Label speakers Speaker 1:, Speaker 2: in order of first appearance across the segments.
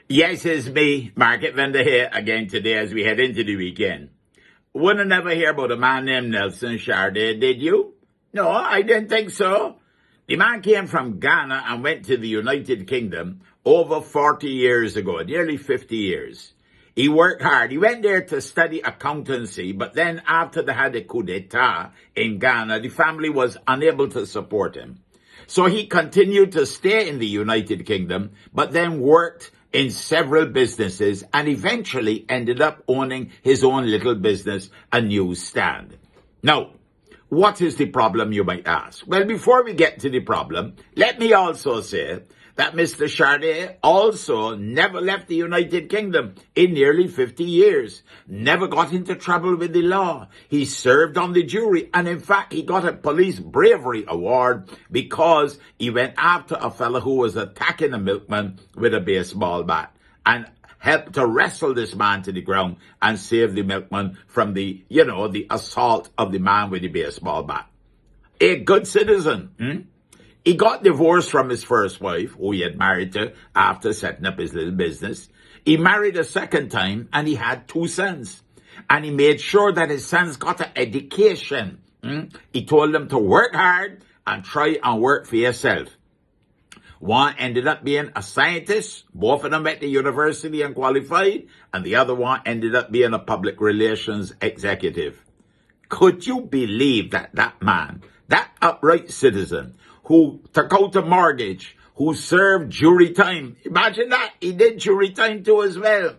Speaker 1: Yes, it's me, Market Vendor here again today as we head into the weekend. Wouldn't never hear about a man named Nelson Sharday, did you? No, I didn't think so. The man came from Ghana and went to the United Kingdom over 40 years ago, nearly 50 years. He worked hard. He went there to study accountancy, but then after they had a coup d'etat in Ghana, the family was unable to support him. So he continued to stay in the United Kingdom, but then worked in several businesses and eventually ended up owning his own little business, a newsstand. Now, what is the problem, you might ask? Well, before we get to the problem, let me also say that Mr. Sharday also never left the United Kingdom in nearly 50 years, never got into trouble with the law. He served on the jury, and in fact, he got a police bravery award because he went after a fellow who was attacking a milkman with a baseball bat and helped to wrestle this man to the ground and save the milkman from the assault of the man with the baseball bat. A good citizen. He got divorced from his first wife, who he had married to after setting up his little business. He married a second time, and he had 2 sons. And he made sure that his sons got an education. He told them to work hard and try and work for yourself. One ended up being a scientist. Both of them at the university and qualified. And the other one ended up being a public relations executive. Could you believe that man, that upright citizen, who took out a mortgage, who served jury time? Imagine that. He did jury time too as well.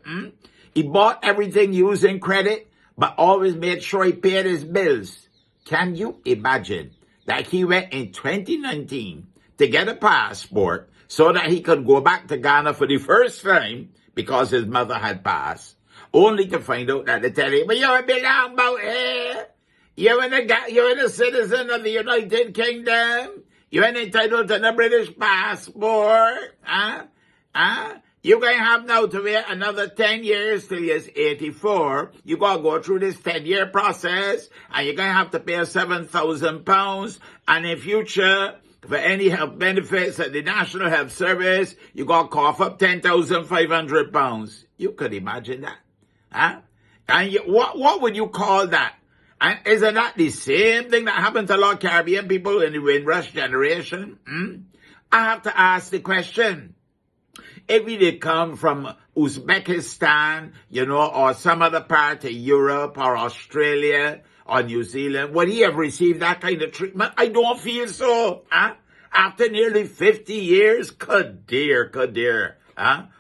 Speaker 1: He bought everything using credit, but always made sure he paid his bills. Can you imagine that he went in 2019 to get a passport so that he could go back to Ghana for the first time because his mother had passed, only to find out that they tell him, "But you don't belong out here. You're a citizen of the United Kingdom. You ain't entitled to the British passport. You're going to have now to wait another 10 years till you're 84. You got to go through this 10-year process, and you're going to have to pay £7,000. And in future, for any health benefits at the National Health Service, you got to cough up £10,500. You could imagine that. And what would you call that? And isn't that the same thing that happened to a lot of Caribbean people in the Windrush generation? I have to ask the question. If we did come from Uzbekistan, or some other part of Europe or Australia or New Zealand, would he have received that kind of treatment? I don't feel so. After nearly 50 years, could dear.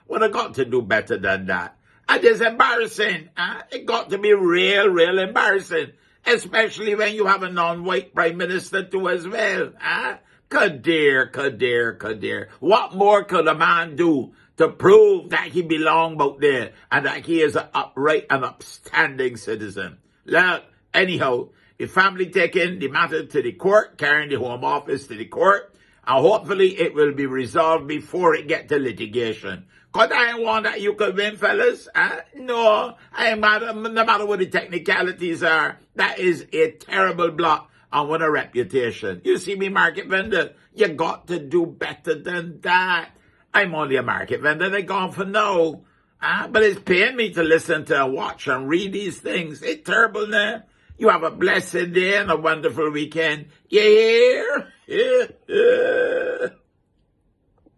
Speaker 1: Would have got to do better than that. And it's embarrassing. It got to be real embarrassing. Especially when you have a non-white prime minister too as well. Could dear. What more could a man do to prove that he belongs out there and that he is an upright and upstanding citizen? Look, anyhow, the family taking the matter to the court, carrying the Home Office to the court, and hopefully it will be resolved before it gets to litigation. Because I ain't want that you could win, fellas. No, no matter what the technicalities are, that is a terrible blot on our reputation. You see me, Market Vendor, you got to do better than that. I'm only a market vendor, they're gone for now. But it's paying me to listen to, watch, and read these things. It's terrible now. You have a blessed day and a wonderful weekend. You hear?